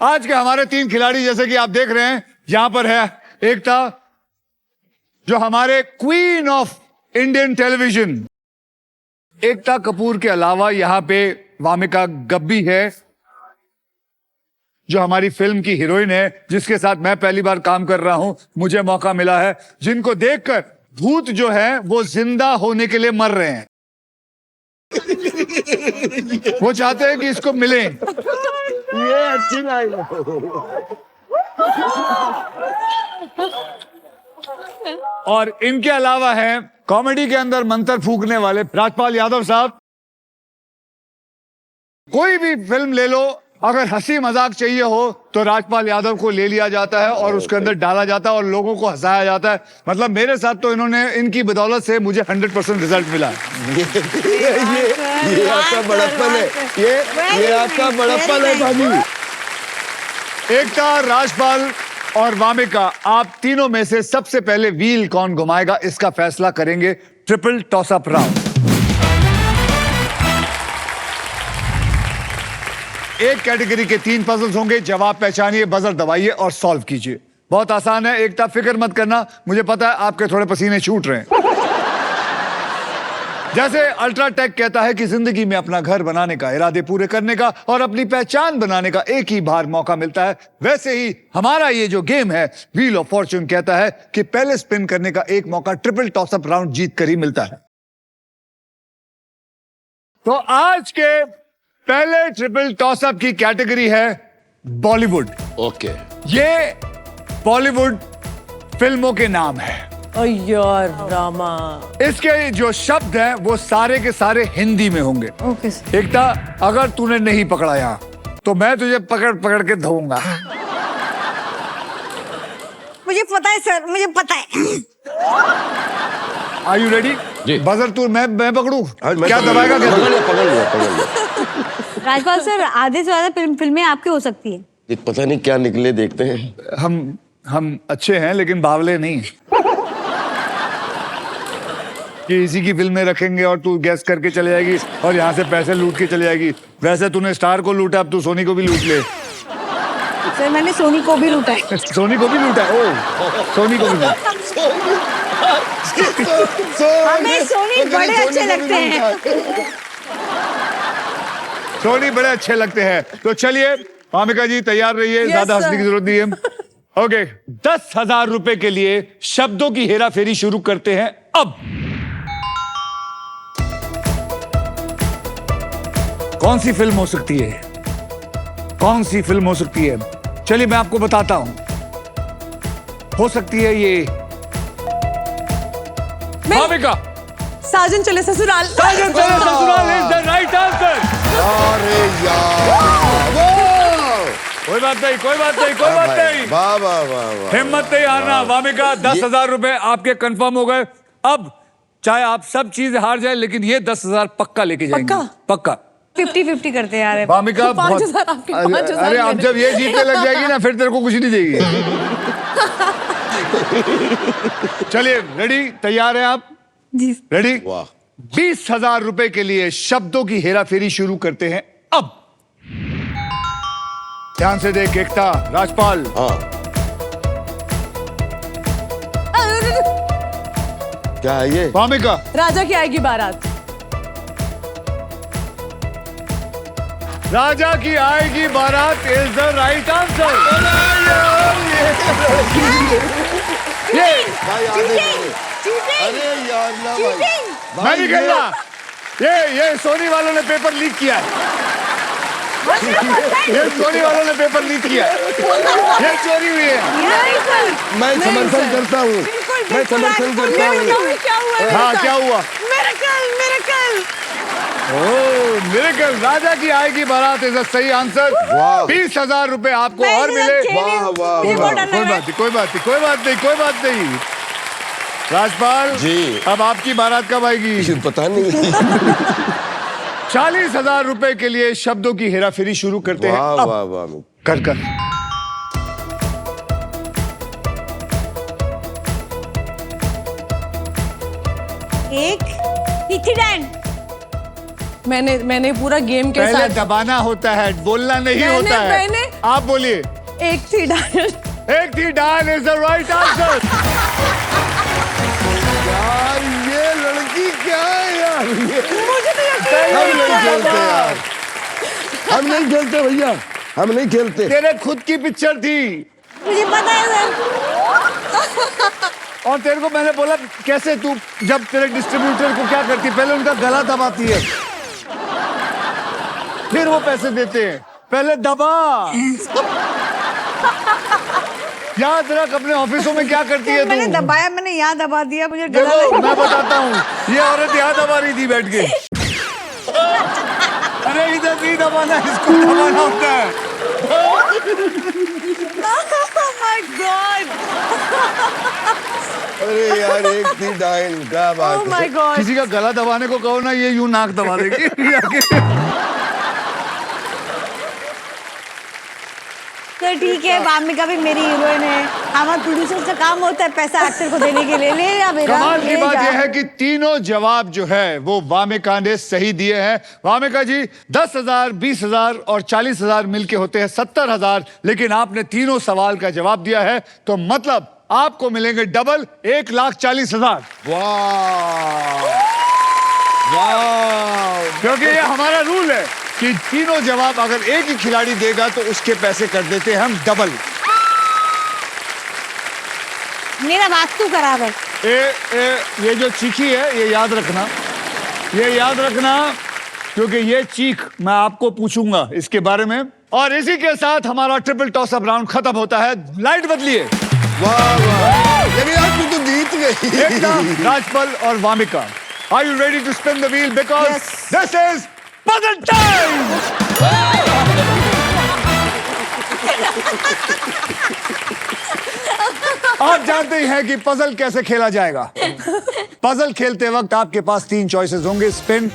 आज के हमारे तीन खिलाड़ी जैसे कि आप देख रहे हैं, यहां पर है एकता, जो हमारे queen of Indian television. Ekta Kapoor के अलावा यहां पे वामिका गब्बी है, जो हमारी फिल्म की हीरोइन है, जिसके साथ मैं पहली बार काम कर रहा हूं, मुझे मौका मिला है, जिनको देखकर भूत जो है वो जिंदा होने के लिए मर रहे हैं। वो चाहते हैं कि इसको मिले। ये अच्छी लाइन है। और इनके अलावा है कॉमेडी के अंदर मंत्र फूकने वाले राजपाल यादव साहब। कोई भी फिल्म ले लो, अगर हंसी मजाक चाहिए हो तो राजपाल यादव को ले लिया जाता है और उसके अंदर डाला जाता है और लोगों को हंसाया जाता है। मतलब मेरे साथ तो इनकी बदौलत से मुझे 100% रिजल्ट मिला। ये आपका बड़प्पन है, ये आपका बड़प्पन है भाभी। एकता, राजपाल और वामिका, आप तीनों में से सबसे पहले व्हील कौन घुमाएगा, इसका फैसला करेंगे ट्रिपल टॉस अप राउंड। एक कैटेगरी के 3 पजल्स होंगे, जवाब पहचानिए, बजर दबाइए और सॉल्व कीजिए। बहुत आसान है। एकता, फिक्र मत करना, मुझे पता है आपके थोड़े पसीने छूट रहे हैं। जैसे अल्ट्राटेक कहता है कि जिंदगी में अपना घर बनाने का, इरादे पूरे करने का और अपनी पहचान बनाने का एक ही बार मौका मिलता है, वैसे ही हमारा ये जो गेम है व्हील ऑफ फॉर्च्यून कहता है कि पहले स्पिन करने का एक मौका ट्रिपल टॉस अप राउंड जीत कर ही मिलता है। तो आज के पहले ट्रिपल टॉस अप की कैटेगरी है बॉलीवुड। ओके। ये बॉलीवुड फिल्मों के नाम है। यार रामा। इसके जो शब्द हैं वो सारे के सारे हिंदी में होंगे। Okay sir. एकता, अगर तूने नहीं पकड़ा यहाँ तो मैं तुझे पकड़ पकड़ के धोऊंगा। मुझे पता है सर, मुझे पता है। Are you ready? जी। बजर तू मैं पकड़ू? मैं क्या दबाएगा? क्या पकड़ लिया। राजपाल सर, आधे से ज्यादा फिल्में आपकी हो सकती है। ये पता नहीं क्या निकले, देखते हैं। हम अच्छे हैं लेकिन बावले नहीं। कि इसी की फिल्में रखेंगे और तू गैस करके चले जाएगी और यहाँ से पैसे लूट के चले जाएगी। वैसे तूने स्टार को लूटा, अब तू सोनी को भी लूट ले। सर मैंने सोनी को भी लूटा है। सोनी को भी लूटा? ओ, सोनी को भी लूटा। हमें सोनी बड़े अच्छे लगते हैं। सोनी बड़े अच्छे लगते हैं। तो चलिए वामिका जी, तैयार रहिए, ज्यादा हंसने की जरूरत नहीं है। ओके, 10,000 रुपए के लिए शब्दों की हेरा फेरी शुरू करते हैं अब। कौन सी फिल्म हो सकती है? कौन सी फिल्म हो सकती है? चलिए मैं आपको बताता हूं। हो सकती है ये वामिका। साजन चले ससुराल। साजन चले ससुराल इज द राइट आंसर। अरे यार, कोई बात नहीं, कोई बात नहीं, कोई बात नहीं। वाह वाह वाह वाह। हिम्मत नहीं हारना। वामिका, 10,000 रुपए आपके कंफर्म हो गए। अब चाहे आप सब चीजें हार जाए लेकिन ये 10,000 पक्का लेके जाएंगे। पक्का 50-50 करते हैं यार। वामिका, 5,000 आपके, 5,000 अरे अब जब ये जीतने लग जाएगी ना फिर तेरे को कुछ नहीं देगी। चलिए, रेडी? तैयार हैं आप? जी। रेडी? वाह। 20,000 रुपए के लिए शब्दों की हेरा फेरी शुरू करते हैं अब। ध्यान से देख एकता, राजपाल। हाँ, क्या है ये? वामिका। राजा की आएगी बारात। राजा की आएगी बारात इज द राइट आंसर। ये भाई आगे अरे यार ना भाई, मैं नहीं कहता, ये सोनी वालों ने पेपर लीक किया है। ये सोनी वालों ने पेपर लीक किया है। ये चोरी हुई है। मैं समर्थन करता हूँ, मैं समर्थन करता हूँ। क्या हुआ? हाँ, क्या हुआ? मिरेकल। ओह, मिरेकल। राजा की आएगी बारात इज द सही आंसर। वाह। 20,000 रुपए आपको और मिले। वाह वाह वाह। कोई बात नहीं। राजपाल जी। अब आपकी बारात कब आएगी? पता नहीं। 40,000 रुपए के लिए शब्दों की हेराफेरी शुरू करते हैं वाह अब। वाह वाह। कर एक इथिडेंट। मैंने पूरा गेम के पहले साथ दबाना होता है, बोलना नहीं होता है। आप बोलिए। एक थी डायन। एक थी डायन इज द राइट आंसर। यार ये लड़की क्या है यार, मुझे तो यकीन हम नहीं नहीं खेलते है। यार, हम नहीं खेलते भैया, हम नहीं खेलते। तेरे खुद की पिक्चर थी मुझे पता है सर। और तेरे को मैंने बोला कैसे तू जब तेरे डिस्ट्रीब्यूटर को क्या करती, पहले उनका गला दबाती है फिर वो पैसे देते हैं, पहले दबा। याद रख अपने ऑफिसों में क्या करती है मैंने तू। दबाया, मैंने यहाँ दबा दिया, मुझे डर देखो लगा। मैं बताता हूँ, ये औरत यहाँ दबा रही थी बैठ के। अरे इधर नहीं दबाना, इसको दबाना होता है। Oh my God! अरे यार एक थी डाइन, क्या Oh बात my है। God! किसी का गला दबाने को कहो ना, ये यूं नाक दबा देगी। तो ठीक है, वामिका भी मेरी हीरोइन है। हमारे प्रोड्यूसर का काम होता है पैसा एक्टर को देने के लिए। ले जा बेटा, कमाल की ले बात जा। यह है कि तीनों जवाब जो है वो वामिका ने सही दिए हैं। वामिका जी 10,000, 20,000 और 40,000 मिलके होते हैं 70,000, लेकिन आपने तीनों सवाल का जवाब दिया है, तो मतलब आपको मिलेंगे डबल 1,40,000। वाह वाह, क्योंकि ये हमारा रूल है कि तीनों जवाब अगर एक ही खिलाड़ी देगा तो उसके पैसे कर देते हैं हम डबल। मेरा वास्तु खराब है। ये जो चीखी है ये याद रखना, ये याद रखना, क्योंकि ये चीख मैं आपको पूछूंगा इसके बारे में। और इसी के साथ हमारा ट्रिपल टॉस अप राउंड खत्म होता है। लाइट बदलिए। वाह वाह, लेकिन यार तू तो जीत गई। एकता, राजपाल और Vamika, are you ready to spin the wheel because Yes. This is puzzle time. आप जानते ही हैं कि पजल कैसे खेला जाएगा। पजल खेलते वक्त आपके पास 3 चॉइसेस होंगे। स्पिन,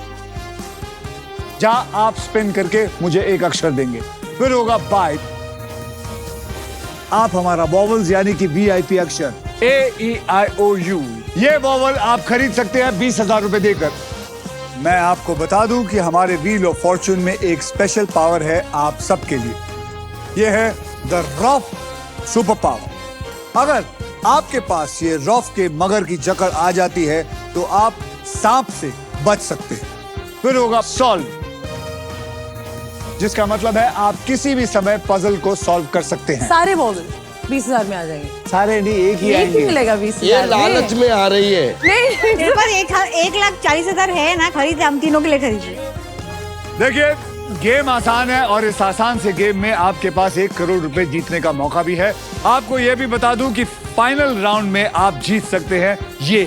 जहां आप स्पिन करके मुझे एक अक्षर देंगे। फिर होगा बाइट, आप हमारा वॉवल्स यानी कि वीआईपी अक्षर AEIOU, ये वॉवल आप खरीद सकते हैं 20,000 रुपए देकर। मैं आपको बता दूं कि हमारे व्हील ऑफ फॉर्चून में एक स्पेशल पावर है आप सबके लिए। ये है द रॉफ सुपर पावर। अगर आपके पास ये रॉफ के मगर की जकड़ आ जाती है तो आप सांप से बच सकते हैं। फिर होगा सॉल्व, जिसका मतलब है आप किसी भी समय पजल को सॉल्व कर सकते हैं। सारे वॉवल 20,000 में आ जाएंगे। सारे नहीं, एक ही एक ही आएंगे। मिलेगा 20,000 ये में। लालच में आ रही है। नहीं मेरे पास 1,40,000 है ना, खरीदे हम तीनों के लिए खरीदिए। देखिए गेम आसान है और इस आसान से गेम में आपके पास 1 करोड़ रुपए जीतने का मौका भी है। आपको यह भी बता दूं कि फाइनल राउंड में आप जीत सकते हैं ये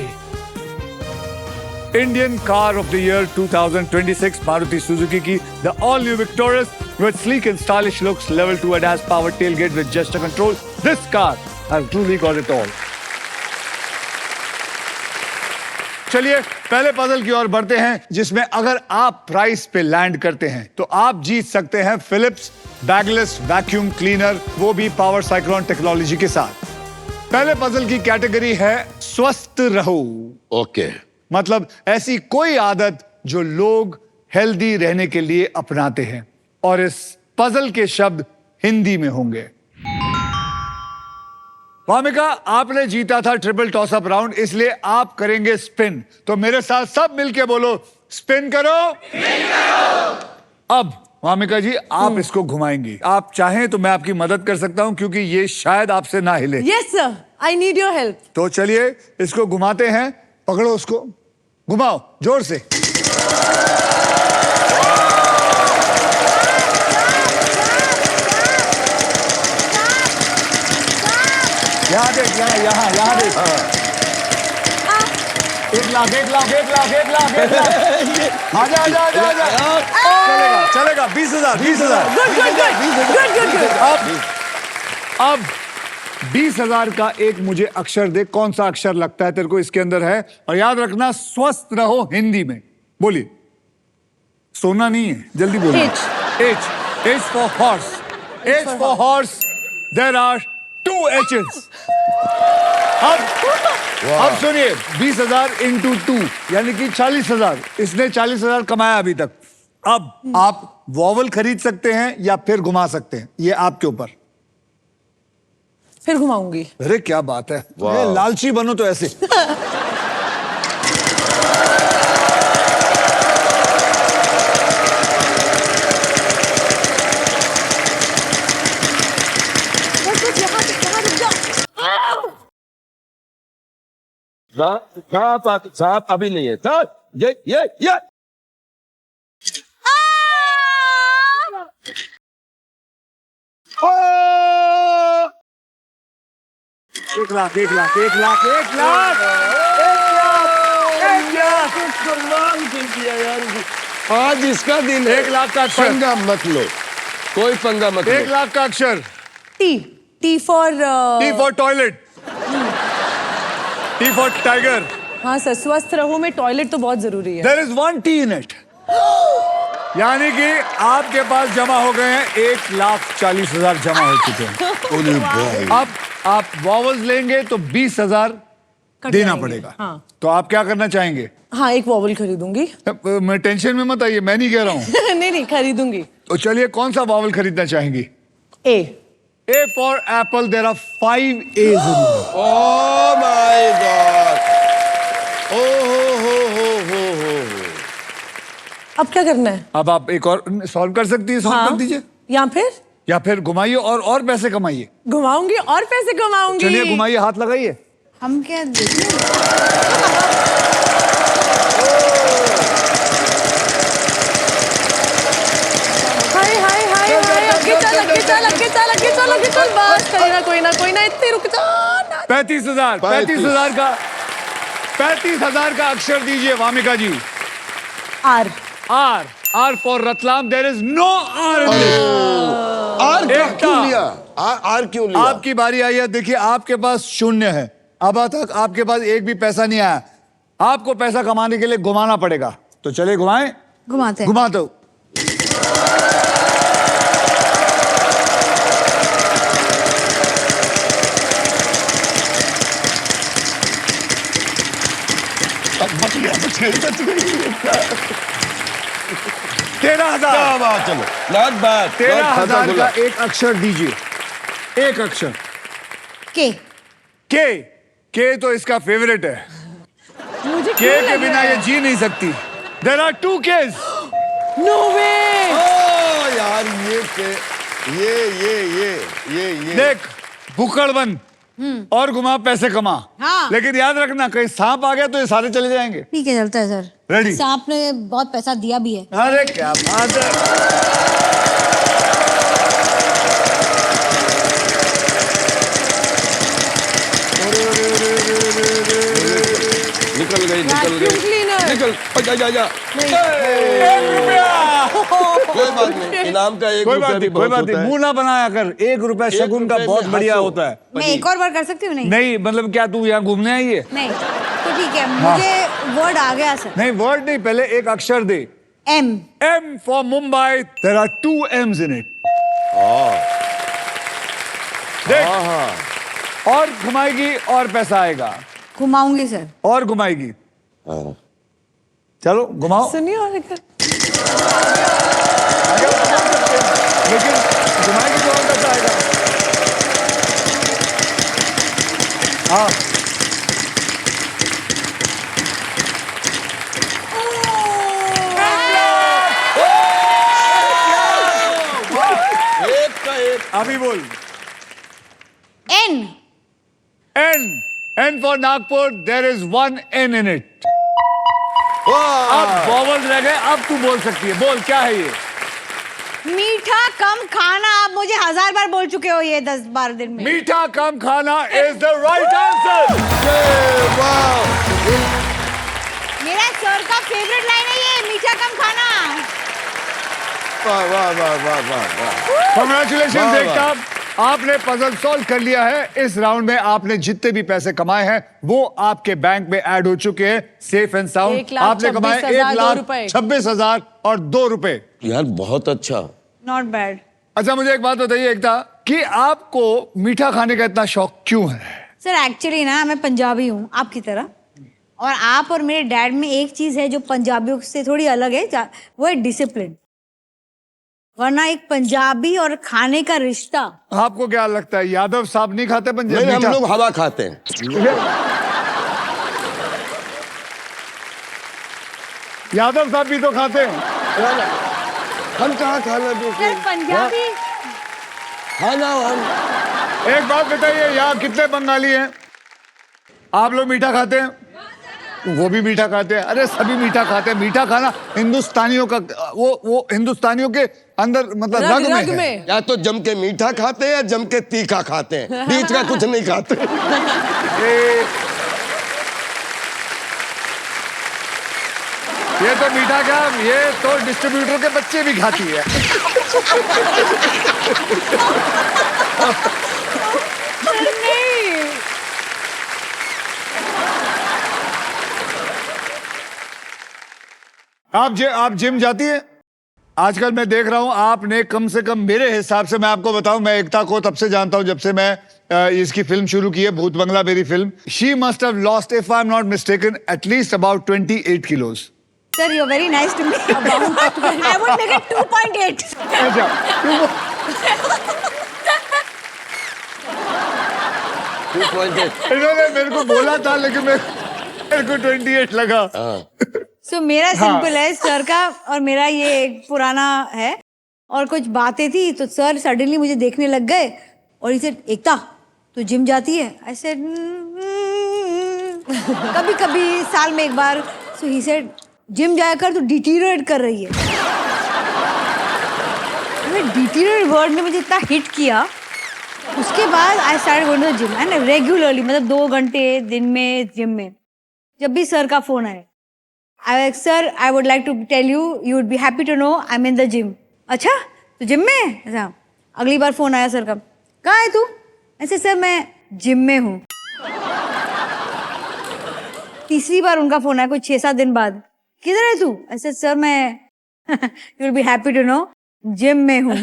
Indian car of the year 2026 Maruti Suzuki की the all new Victoris with sleek and stylish looks, level 2 ADAS powered tailgate with gesture control. This car has truly got it all. चलिए पहले puzzle की ओर बढ़ते हैं, जिसमें अगर आप प्राइस पे लैंड करते हैं तो आप जीत सकते हैं फिलिप्स बैगलेस वैक्यूम क्लीनर, वो भी पावर साइक्लोन टेक्नोलॉजी के साथ। पहले पजल की कैटेगरी है स्वस्थ रहो। ओके, मतलब ऐसी कोई आदत जो लोग हेल्दी रहने के लिए अपनाते हैं, और इस पजल के शब्द हिंदी में होंगे। वामिका, आपने जीता था ट्रिपल टॉस अप राउंड, इसलिए आप करेंगे स्पिन। तो मेरे साथ सब मिलके बोलो, स्पिन करो। अब वामिका जी आप इसको घुमाएंगी। आप चाहें तो मैं आपकी मदद कर सकता हूं, क्योंकि ये शायद आपसे ना हिले। Yes sir, I need your help. तो चलिए इसको घुमाते हैं। पकड़ो उसको, घुमाओ जोर से। यहाँ देख, यहाँ देख। 1,00,000 आजा। चलेगा 20,000। अब 20,000 का एक मुझे अक्षर दे, कौन सा अक्षर लगता है तेरे को इसके अंदर है, और याद रखना स्वस्थ रहो हिंदी में। बोलिए, सोना नहीं है, जल्दी बोलिए। H for horse. H for horse. There are 2 H's. अब सुनिए, 20,000 into 2 यानी कि 40,000। इसने 40,000 कमाया अभी तक, अब आप वॉवल खरीद सकते हैं या फिर घुमा सकते हैं, ये आपके ऊपर। फिर घुमाऊंगी। अरे क्या बात है, वाह। ये लालची बनो तो ऐसे। साहब अभी नहीं है सर, ये 1 लाख 1 लाख कमाल कर दिया यार, आज इसका दिन है। 1 लाख का अक्षर, पंगा मत लो, कोई पंगा मत 1 लो। लाख का अक्षर। T for T for toilet, T for tiger. हाँ सर, स्वस्थ रहो में टॉयलेट तो बहुत जरूरी है। There is 1 T in it. यानी कि आपके पास जमा हो गए हैं 1,40,000 जमा हो चुके हैं। अरे भाई, अब आप वॉवल्स लेंगे तो 20,000 कट देना जाएंगे। पड़ेगा। हाँ तो आप क्या करना चाहेंगे? हाँ, एक वॉवल खरीदूंगी। मैं टेंशन में मत आइए, मैं नहीं कह रहा हूं। नहीं खरीदूंगी। तो चलिए, कौन सा वॉवल खरीदना चाहेंगी? A. A for apple, there are 5 A's in it. Oh my God, ओ हो। अब क्या करना है? अब आप एक और सॉल्व कर सकती है, सॉल्व कर दीजिए, या फिर घुमाइए और पैसे कमाइए। घुमाऊंगी और पैसे कमाऊंगी। चलिए घुमाइए, हाथ लगाइए। हम क्या देखें? हाय आगे चल बस, कोई ना इतने रुक जा ना। 35,000 का अक्षर दीजिए Vamika ji. R. R for Ratlam, there is no R in it. R एक क्यों था। लिया? आर क्यों लिया? आपकी बारी आई है। देखिए, आपके पास 0 है, अब तक आपके पास एक भी पैसा नहीं आया। आपको पैसा कमाने के लिए घुमाना पड़ेगा। तो चलिए घुमाएं, घुमाते हैं। घुमा दो। बच गई। 13,000। क्या बात, चलो नॉट बैड। 13,000 का एक अक्षर दीजिए, एक अक्षर। के। के तो इसका फेवरेट है। मुझे के के बिना ये जी नहीं सकती। There are 2 K's. नो वे। ओ यार, ये देख, बुक्कड़ बन और घुमा, पैसे कमा। हाँ। लेकिन याद रखना, कहीं सांप आ गया तो ये सारे चले जाएंगे। ठीक है, चलता है सर। रेडी? सांप ने बहुत पैसा दिया भी है। अरे क्या बात है। निकल गई। Vacuum cleaner। निकल जा। कोई बात नहीं, इनाम का 1 कोई रुपया बात भी नहीं, कोई बहुत बात होता नहीं, है। मुंह ना बनाया कर। 1 रुपया शगुन का रुपये बहुत में बढ़िया हंसो। होता है। मैं एक और बार कर सकती हूँ? नहीं नहीं मतलब क्या तू यहाँ घूमने आई है? नहीं, तो ठीक है, मुझे वर्ड आ गया सर। नहीं, वर्ड नहीं, पहले एक अक्षर दे। M. M for Mumbai, there are 2 M's in it. देख, और घुमाएगी और पैसा आएगा, घुमाऊंगी सर। और घुमाएगी। चलो घुमाओ। सुनिए और एक लेकिन घुमाएगी तो और पैसा आएगा। हाँ, एक का एक। अभी बोल। N. N for Nagpur, there is 1 N in it. वाह, अब वॉवल्स रह गए, अब तू बोल सकती है। बोल, क्या है ये? मीठा कम खाना। आप मुझे 1000 बार बोल चुके हो ये 10-12 दिन में। मीठा कम खाना is the right answer. वाह। मेरा सर का फेवरेट लाइन है ये, मीठा कम खाना। Congratulations वाह, वाह। एकता, आपने पजल सॉल्व कर लिया है। इस राउंड में आपने जितने भी पैसे कमाए हैं वो आपके बैंक में ऐड हो चुके हैं, सेफ एंड साउंड। 1,26,000 आपने कमाए 1,26,000 और 2 रुपए। यार बहुत अच्छा। Not bad. अच्छा, मुझे एक बात बताइए एकता, कि आपको मीठा खाने का इतना शौक क्यों है? सर एक्चुअली ना, मैं पंजाबी हूँ आपकी तरह, और आप और मेरे डैड में एक चीज है जो पंजाबियों से थोड़ी अलग है, वो है डिसिप्लिन। वरना एक पंजाबी और खाने का रिश्ता। आपको क्या लगता है यादव साहब नहीं खाते पंजाबी? नहीं, हम लोग हवा खाते हैं। यादव साहब भी तो खाते हैं। हम कहाँ खाना सर पंजाबी खाना हम। एक बात बताइए, यहाँ कितने बंगाली हैं? आप लोग मीठा खाते हैं? वो भी मीठा खाते हैं। अरे सभी मीठा खाते हैं। मीठा खाना हिंदुस्तानियों का वो हिंदुस्तानियों के अंदर मतलब रग में है। या तो जम के मीठा खाते हैं या जम के तीखा खाते हैं, बीच का कुछ नहीं खाते। ये तो मीठा क्या, ये तो डिस्ट्रीब्यूटर के बच्चे भी खाती है। आप जिम जाती है? आजकल मैं देख रहा हूं आपने कम से कम, मेरे हिसाब से मैं आपको बताऊं, मैं एकता को तब से जानता हूं जब से मैं इसकी फिल्म शुरू की है, भूत बंगला मेरी film. She must have lost, if I am not mistaken, at least about 28 kilos. Sir you very nice to me. I would make it 2.8। अच्छा, इन्होंने मेरे को बोला था लेकिन मेरे को 28 लगा। सो मेरा सिंपल है सर का, और मेरा ये एक पुराना है। और कुछ बातें थी तो सर सडनली मुझे देखने लग गए और इसे, एकता तू जिम जाती है? आई सेड कभी कभी साल में एक बार। सो ही सेड जिम जाया कर, तू डिटीरियरेट कर रही है। डिटीरियरेट वर्ड ने मुझे इतना हिट किया, उसके बाद I start going to the gym and regularly, मतलब 2 घंटे दिन में जिम में। जब भी सर का फोन आए, sir I would like to tell you, you would be happy to know I am in the gym. अच्छा तो जिम में? अच्छा। अगली बार फोन आया सर का, कहाँ है तू? ऐसे सर मैं जिम में हूँ। तीसरी बार उनका फोन आया कुछ 6-7 दिन बाद, किधर है तू? ऐसे सर मैं you will be happy to know gym में हूँ।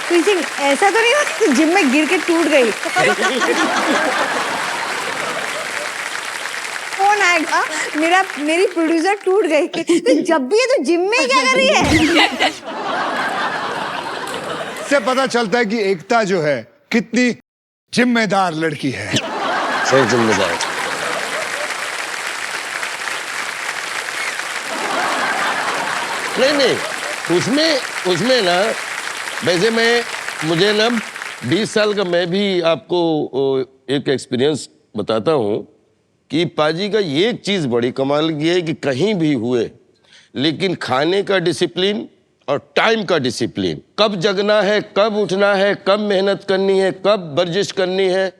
तो इसे ऐसा तो नहीं हुआ कि जिम में गिर के टूट गई? फोन आएगा मेरी प्रोड्यूसर टूट गई। तो जब भी है तो जिम में क्या कर रही है? इससे पता चलता है कि एकता जो है कितनी जिम्मेदार लड़की है। सही जिम्मेदार। नहीं, उसमें ना, वैसे मुझे ना 20 साल का मैं भी आपको एक एक्सपीरियंस बताता हूँ कि पाजी का ये चीज़ बड़ी कमाल की है कि कहीं भी हुए, लेकिन खाने का डिसिप्लिन और टाइम का डिसिप्लिन, कब जगना है, कब उठना है, कब मेहनत करनी है, कब वर्जिश करनी है,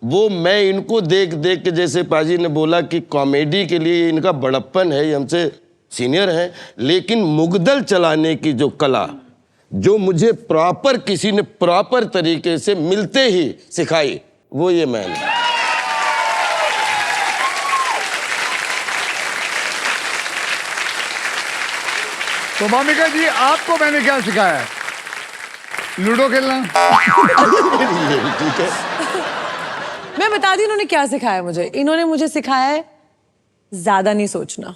वो मैं इनको देख देख के, जैसे पाजी ने बोला कि कॉमेडी के लिए इनका बड़प्पन है, ये हमसे सीनियर हैं, लेकिन मुगदल चलाने की जो कला, जो मुझे प्रॉपर किसी ने प्रॉपर तरीके से मिलते ही सिखाई, वो ये मैंने। तो मामिका जी आपको मैंने क्या सिखाया है? लूडो खेलना। ठीक है, मैं बता दी इन्होंने क्या सिखाया मुझे। इन्होंने मुझे सिखाया है ज्यादा नहीं सोचना।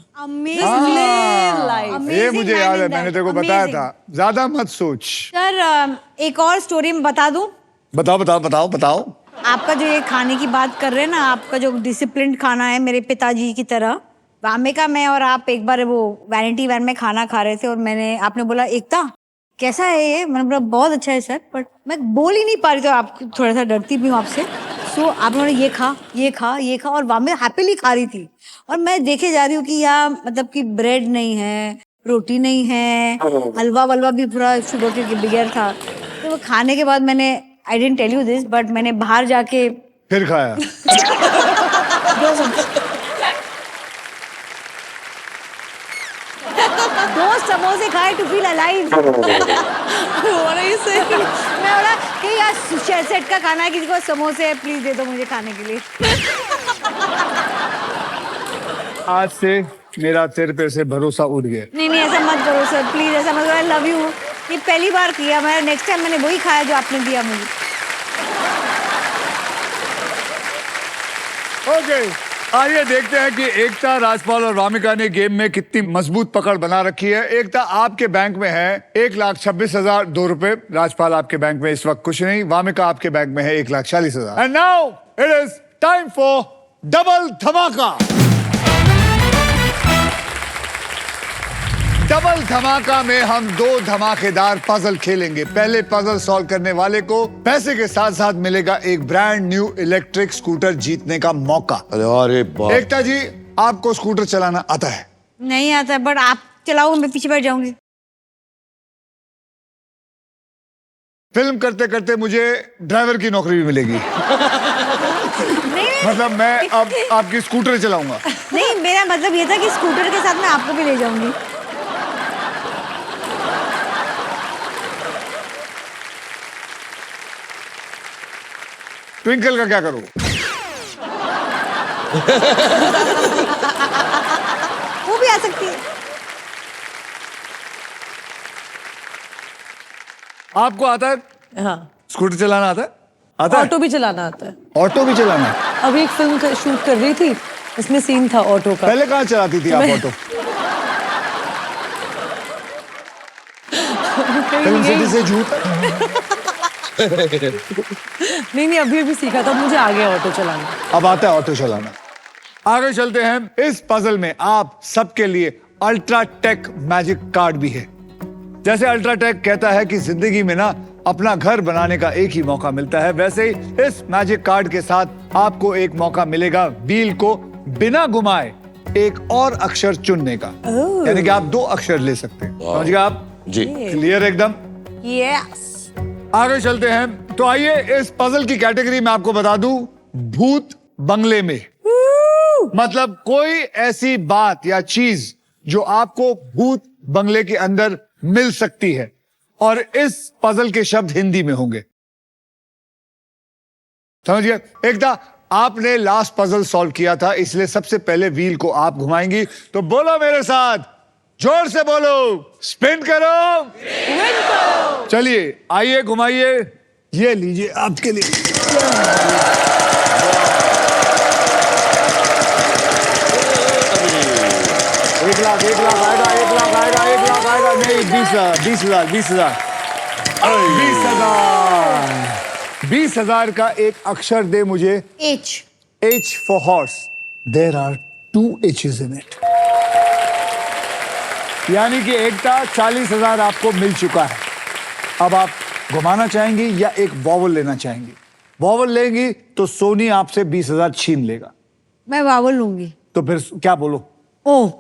ये मुझे याद है, मैंने तेरे को बताया था, ज्यादा मत सोच। सर एक और स्टोरी में बता दूं? बताओ। आपका जो ये खाने की बात कर रहे हैं ना, आपका जो डिसिप्लिन खाना है मेरे पिताजी की तरह, वामिका मैं और आप एक बार वो वैनिटी वैन में खाना खा रहे थे और आपने बोला एकता कैसा है ये? मैंने बोला बहुत अच्छा है सर, बट मैं बोल ही नहीं पा रही, तो आप थोड़ा सा डरती भी हूँ आपसे। सो आप लोगों ने ये खा और वामिका हैप्पीली खा रही थी, और मैं देखे जा रही हूँ कि यहाँ मतलब कि ब्रेड नहीं है, रोटी नहीं है, हलवा वलवा भी पूरा शुगर के बगैर था। तो वो खाने के बाद मैंने, I didn't tell you this, but मैंने बाहर जाके फिर खाया। 2 समोसे खाए टू फील अलाइव। मैं बोला कि यार सेट का खाना है, किसी को समोसे है प्लीज दे दो मुझे खाने के लिए। आज से मेरा तेरे पे से भरोसा उठ गया। नहीं ऐसा मत करो सर, प्लीज ऐसा मत करो। I love you. ये पहली बार किया मैं, नेक्स्ट टाइम मैंने वही खाया जो आपने दिया मुझे। ओके, आइए देखते हैं कि एकता, राजपाल और वामिका ने गेम में कितनी मजबूत पकड़ बना रखी है। एकता, आपके बैंक में है 1,26,002 रुपए। राजपाल, आपके बैंक में इस वक्त कुछ नहीं। वामिका, आपके बैंक में है 1,40,000। And now it is time for double धमाका। डबल धमाका में हम 2 धमाकेदार पजल खेलेंगे। पहले पजल सॉल्व करने वाले को पैसे के साथ साथ मिलेगा एक ब्रांड न्यू इलेक्ट्रिक स्कूटर जीतने का मौका। अरे बाप। एकता जी, आपको स्कूटर चलाना आता है? नहीं आता, बट आप चलाओ, मैं पीछे बैठ जाऊंगी। फिल्म करते करते मुझे ड्राइवर की नौकरी भी मिलेगी। मतलब मैं अब आपकी स्कूटर चलाऊंगा। नहीं, मेरा मतलब ये था कि स्कूटर के साथ मैं आपको भी ले जाऊंगी। ट्विंकल का क्या करूं? वो भी आ सकती है। आपको आता है हाँ, स्कूटर चलाना? आता है? आता है? ऑटो भी चलाना आता है। ऑटो भी चलाना? अभी एक फिल्म शूट कर रही थी, इसमें सीन था ऑटो का। पहले कहाँ चलाती थी आप ऑटो? फिल्म सिटी से झूठ। नहीं, अभी सीखा था, मुझे आ गया ऑटो चलाना। अब आता है ऑटो चलाना। आगे चलते हैं। इस पजल में आप सबके लिए अल्ट्रा टेक मैजिक कार्ड भी है। जैसे अल्ट्रा टेक कहता है कि जिंदगी में ना अपना घर बनाने का एक ही मौका मिलता है, वैसे ही इस मैजिक कार्ड के साथ आपको एक मौका मिलेगा व्हील को बिना घुमाए एक और अक्षर चुनने का। यानी कि आप 2 अक्षर ले सकते हैं। समझ गए आप? जी। क्लियर एकदम? यस। आगे चलते हैं। तो आइए इस पजल की कैटेगरी में आपको बता दूं, भूत बंगले में। मतलब कोई ऐसी बात या चीज जो आपको भूत बंगले के अंदर मिल सकती है, और इस पजल के शब्द हिंदी में होंगे। समझिए। एकता, आपने लास्ट पजल सॉल्व किया था, इसलिए सबसे पहले व्हील को आप घुमाएंगी। तो बोलो मेरे साथ, जोर से बोलो, स्पिन करो। चलिए, आइए घुमाइए। ये लीजिए आपके लिए। 1,00,000 आएगा, 1,00,000 आएगा, 1,00,000 आएगा। नहीं, 20,000 20,000 20,000 का एक अक्षर दे मुझे। H. H for horse. There are 2 H's in it. यानी कि एकता 40,000 आपको मिल चुका है। अब आप घुमाना चाहेंगी या एक वॉवल लेना चाहेंगी? वॉवल लेंगी तो सोनी आपसे 20,000 छीन लेगा। मैं वावल लूंगी। तो फिर क्या बोलो? ओ।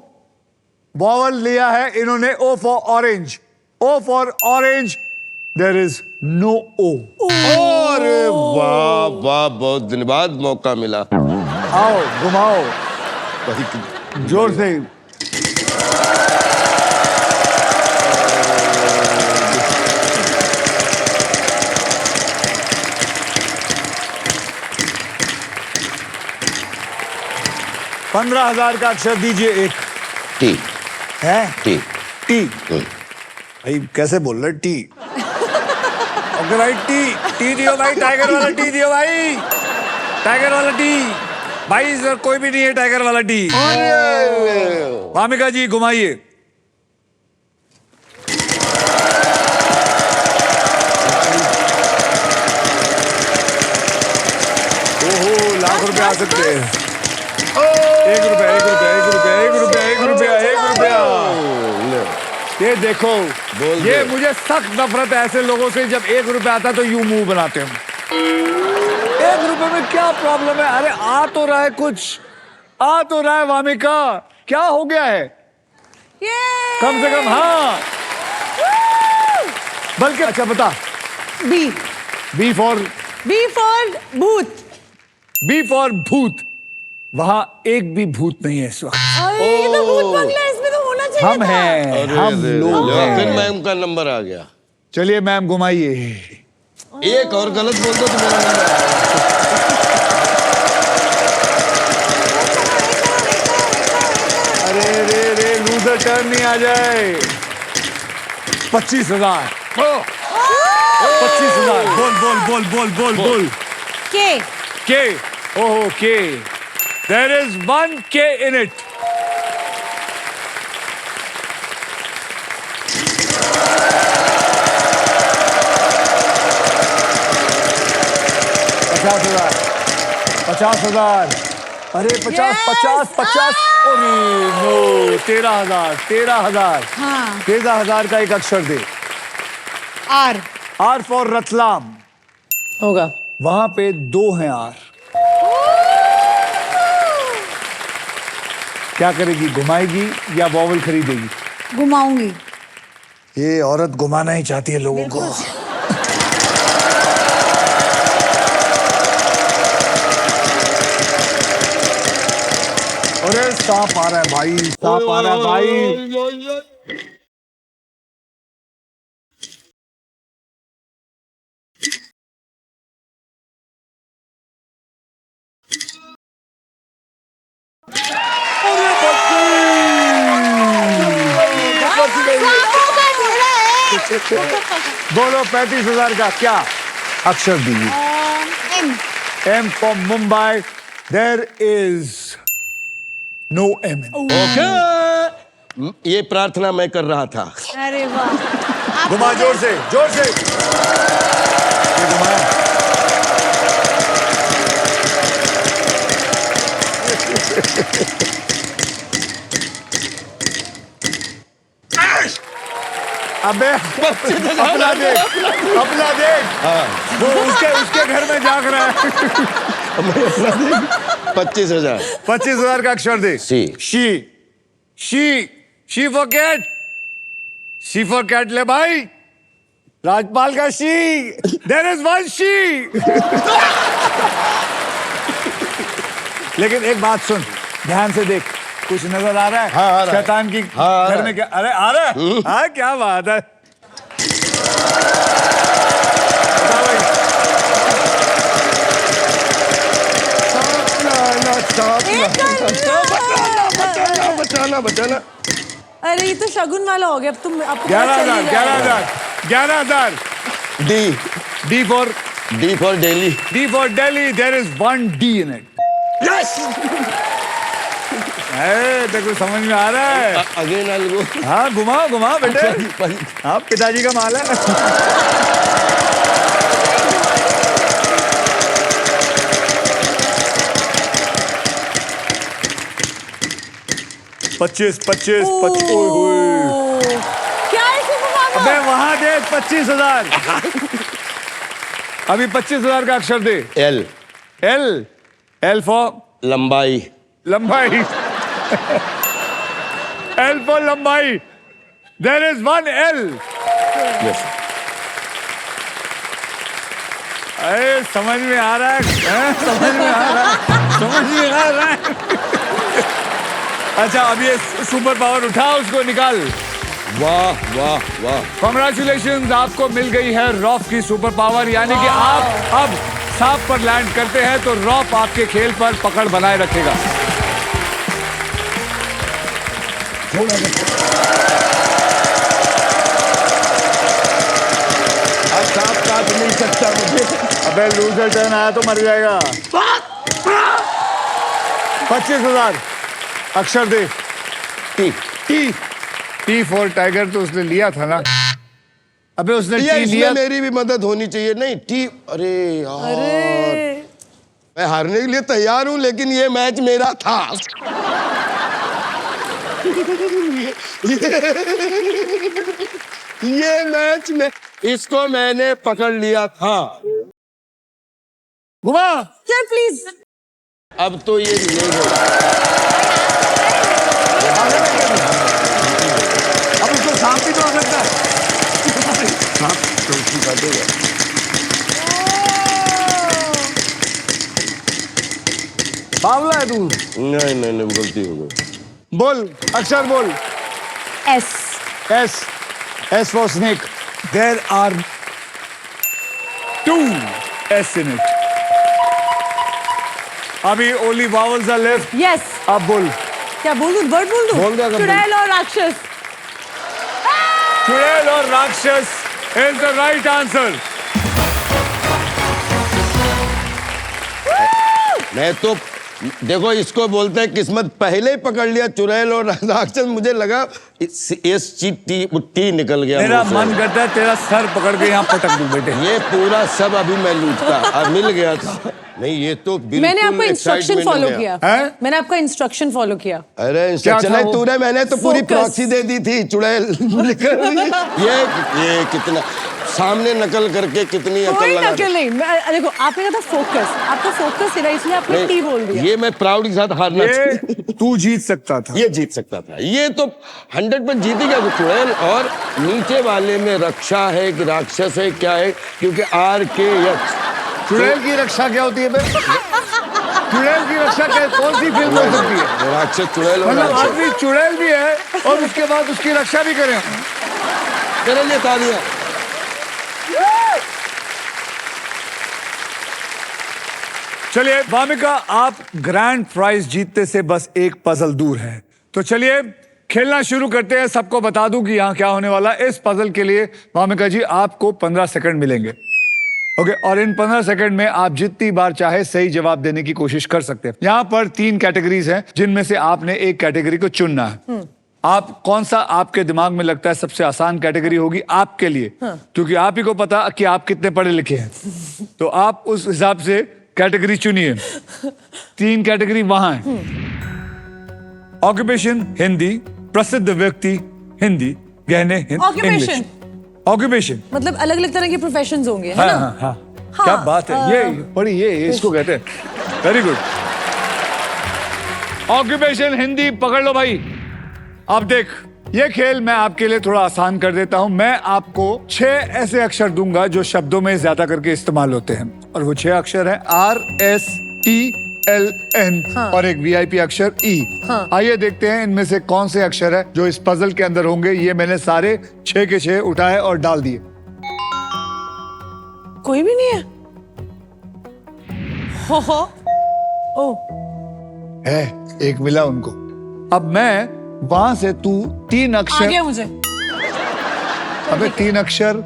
वॉवल लिया है इन्होंने O for orange, O for orange, there is no O. अरे वाह वाह, बहुत दिन बाद मौका मिला। आओ घुमाओ जोर से। $15,000 का अक्षर दीजिए एक। टी है टी। टी। भाई कैसे बोल रहे टी? ओके भाई टी, टी दियो भाई, टाइगर वाला टी दियो भाई, टाइगर वाला टी भाई। सर कोई भी नहीं है टाइगर वाला टी। भामिका जी घुमाइए। ओहो लाख रुपए आ सकते हैं। ₹1, ये देखो, ये मुझे सख्त नफरत है ऐसे लोगों से जब ₹1 आता तो यूं मुंह बनाते हैं। ₹1 में क्या प्रॉब्लम है? अरे आ तो रहा है, कुछ आ तो रहा है। वामिका क्या हो गया है? कम से कम हाँ, बल्कि अच्छा बता। बी बी फॉर भूत। बी फॉर भूत। वहां एक भी भूत नहीं है इस वक्त। अरे ये तो भूत बंगला है, इसमें तो होना चाहिए हम था। हैं, हम लोग हैं। फिर मैम का नंबर आ गया। चलिए मैम घुमाइए। एक और गलत बोल दो तो मेरा नंबर आएगा। अरे रे रे, लूजर टर्न नहीं आ जाए। 25,000। 25,000। बोल बोल बोल बोल बोल बोल। के। के। ओहो के। There is 1K in it. $50,000 अरे 50 अरे नो 13,000 हाँ 13,000 का एक अक्षर दे आर आर फॉर रतलाम होगा। वहां पे 2 हैं आर क्या करेगी घुमाएगी या वॉवल खरीदेगी घुमाऊंगी ये औरत घुमाना ही चाहती है लोगों को अरे सांप आ रहा है भाई सांप आ रहा है भाई बोलो 35,000 का क्या अक्षर दीजिए M M for Mumbai. There is no M. Okay ये प्रार्थना मैं कर रहा था। अरे वाह घुमा जोर से ये घुमाया अबे अपना देख वो उसके घर में जाग रहा है 25,000 25,000 का अक्षर दे सी शी फॉर कैट ले भाई राजपाल का C there is one C लेकिन एक बात सुन ध्यान से देख कुछ नजर आ रहा है हाँ, आ रहा है। शैतान की हाँ, आ घर रहा में है। क्या अरे आ रहा है हाँ क्या बात है बता भाई बचाना अरे ये तो शगुन वाला हो गया। अब तुम आपको 11,000 D for daily for Delhi there is 1 D in it तेरे को समझ में आ रहा है अगेन आई गो हाँ घुमाओ बेटे हाँ पिताजी का माल है 25 क्या है सुपर पावर? अबे वहां दे 25,000 अभी 25,000 का अक्षर दे एल फॉर लंबाई लंबाई L for लंबाई there is 1 L यस अरे समझ में आ रहा है समझ में आ रहा है अच्छा अब ये सुपर पावर उठा उसको निकाल वाह वाह वाह कॉन्ग्रेचुलेशन आपको मिल गई है रॉफ की सुपर पावर यानी कि आप अब सांप पर लैंड करते हैं तो रॉफ आपके खेल पर पकड़ बनाए रखेगा आज सांप काट नहीं सकता मुझे अबे लूजर टर्न आया तो मर जाएगा 25,000 अक्षर दे टी फॉर टाइगर तो उसने लिया था ना अबे उसने यार टी इसमें लिया मेरी भी मदद होनी चाहिए नहीं टी अरे यार अरे मैं हारने के लिए तैयार हूं लेकिन ये मैच मेरा था ये मैच में इसको मैंने पकड़ लिया था घुमा सर प्लीज अब तो ये मिलेगा अब उसको सांप भी तो आ सकता है सांप चौकी कर देगा बावला है तू नहीं गलती हो गई बोल अक्षर बोल S S for snake there are 2 S in it अभी only vowels are left yes अब बोल क्या बोलूं वर्ड बोल दूं बोल दे अगर चुड़ैल और राक्षस चुड़ैल और राक्षस is the right answer मैं तो देखो इसको बोलते हैं किस्मत। पहले ही पकड़ लिया चुड़ैल और राक्षस। मुझे लगा टी निकल गया मेरा मुंह से। मन करता है तेरा सर पकड़ के यहाँ पटक दूं बेटे। ये पूरा सब अभी मैं लूटता और मिल गया था। नहीं ये तो बिल्कुल मैंने आपको इंस्ट्रक्शन excitement फॉलो में किया। हैं? मैंने आपका इंस्ट्रक्शन फॉलो किया। अरे इंस्ट्रक्शन था है वो? तूने, मैंने तो पूरी Focus. प्रॉक्सी दे दी थी चुड़ैल। ये कितना सामने नकल करके कितनी अकल कोई लगा नकल नहीं। देखो आपने कहा था फोकस, आपका फोकस ही इसलिए आपने टी बोल दिया। ये मैं प्राउड के साथ हारना ये तू जीत सकता था। ये जीत सकता था। ये तो 100% जीत गया वो चुड़ैल। और नीचे वाले में रक्षा है कि राक्षस है क्या है, क्योंकि RK यक्ष। चुड़ैल की रक्षा क्या होती है बे? चुड़ैल की रक्षा क्या, कौन सी फिल्म हो सकती है? राक्षस चुड़ैल और मतलब राक्षस। आदमी चुड़ैल भी है और उसके बाद उसकी रक्षा भी करें। तेरे लिए तालियां। चलिए वामिका, आप ग्रैंड प्राइज जीतने से बस एक पजल दूर है। तो चलिए खेलना शुरू करते हैं। सबको बता दूं कि यहाँ क्या होने वाला है। इस पजल के लिए वामिका जी आपको 15 सेकंड मिलेंगे। ओके, और इन 15 सेकंड में आप जितनी बार चाहे सही जवाब देने की कोशिश कर सकते हैं। यहाँ पर 3 कैटेगरीज हैं जिनमें से आपने एक कैटेगरी को चुनना है। आप कौन सा आपके दिमाग में लगता है सबसे आसान कैटेगरी होगी आपके लिए, क्योंकि आप ही को पता कि आप कितने पढ़े लिखे हैं। तो आप उस हिसाब से कैटेगरी चुनिए। 3 कैटेगरी वहां है। ऑक्यूपेशन हिंदी, प्रसिद्ध व्यक्ति हिंदी, गहने Occupation. ऑक्यूपेशन। मतलब अलग अलग तरह के प्रोफेशंस होंगे, है हाँ, ना? हाँ, हाँ। क्या बात है, ये पढ़ी, ये इसको कहते हैं। Very good. ऑक्यूपेशन हिंदी पकड़ लो भाई। अब देख, ये खेल मैं आपके लिए थोड़ा आसान कर देता हूं। मैं आपको 6 ऐसे अक्षर दूंगा जो शब्दों में ज्यादा करके इस्तेमाल होते हैं, और वो 6 अक्षर हैं RSTLN और एक VIP अक्षर E। आइए देखते हैं इनमें से कौन से अक्षर है जो इस पजल के अंदर होंगे। ये मैंने सारे 6 के 6 उठाए और डाल दिए। कोई भी नहीं है। हो। ओ, है, एक मिला उनको। अब मैं वहां से तू 3 आ अक्षर, गया मुझे। अबे 3 अक्षर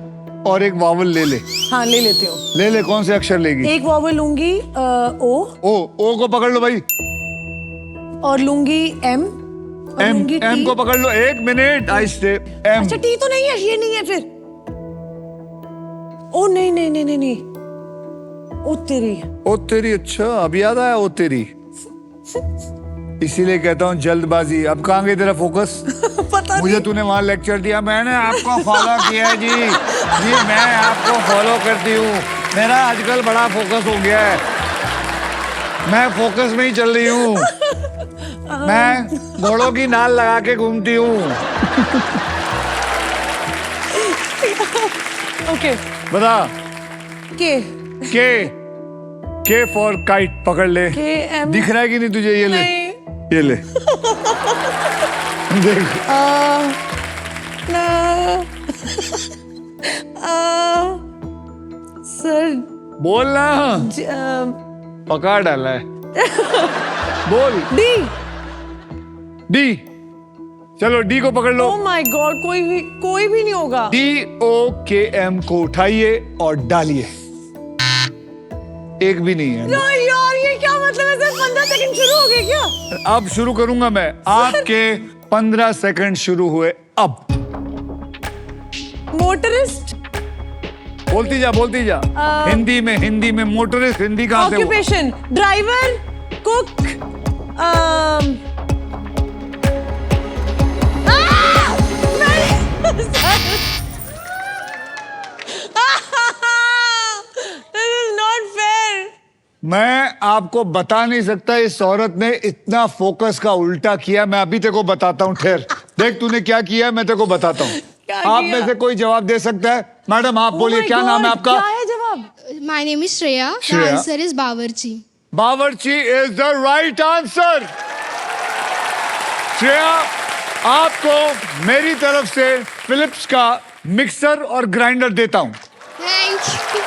और एक वावल ले ले। हाँ ले लेती हूँ। ले ले, कौन से अक्षर लेगी? एक वॉवल लूंगी ओ ओ को पकड़ लो भाई। और लूंगी M और एम लूंगी एम T। को पकड़ लो। 1 मिनट आहिस्ते। एम। अच्छा टी तो नहीं है, ये नहीं है फिर। ओ नहीं नहीं नहीं नहीं नहीं, ओ तेरी। ओ तेरी, अच्छा अब याद आया ओ तेरी। इसीलिए कहता हूँ जल्दबाजी। अब कहाँ गई तेरा फोकस? पता मुझे तूने वहां लेक्चर दिया, मैंने आपको फॉलो किया है जी। मैं आपको फॉलो करती हूँ। मेरा आजकल बड़ा फोकस हो गया है, मैं फोकस में ही चल रही हूँ। मैं घोड़ों की नाल लगा के घूमती हूँ। ओके। बता। के के फॉर काइट पकड़ ले। KM। दिख रहा है कि नहीं तुझे? ये ले, नहीं। ये ले। देख, सर बोलना। पका डाला है। बोल। डी। चलो डी को पकड़ लो। ओ माय गॉड, कोई भी नहीं होगा। DOKM को उठाइए और डालिए। एक भी नहीं है। यार ये क्या मतलब है? सर 15 सेकंड शुरू हो गए क्या? अब शुरू करूंगा मैं। आपके 15 सेकंड शुरू हुए अब। मोटरिस्ट। बोलती जा, बोलती जा। हिंदी में मोटरिस्ट हिंदी कहाँ से हुआ? Occupation driver, cook, This is not fair. मैं आपको बता नहीं सकता इस औरत ने इतना फोकस का उल्टा किया। मैं अभी तेरे को बताता हूँ, ठहर। देख तूने क्या किया है, मैं तेरे को बताता हूँ। क्या आप किया? में से कोई जवाब दे सकता है? मैडम आप बोलिए, Oh my क्या नाम है God, आपका? क्या है जवाब? My name is Shreya. The Shreya. answer is Bawarchi. बावर्ची is the right answer. Shreya, आपको मेरी तरफ से फिलिप्स का मिक्सर और ग्राइंडर देता हूं। Thank you.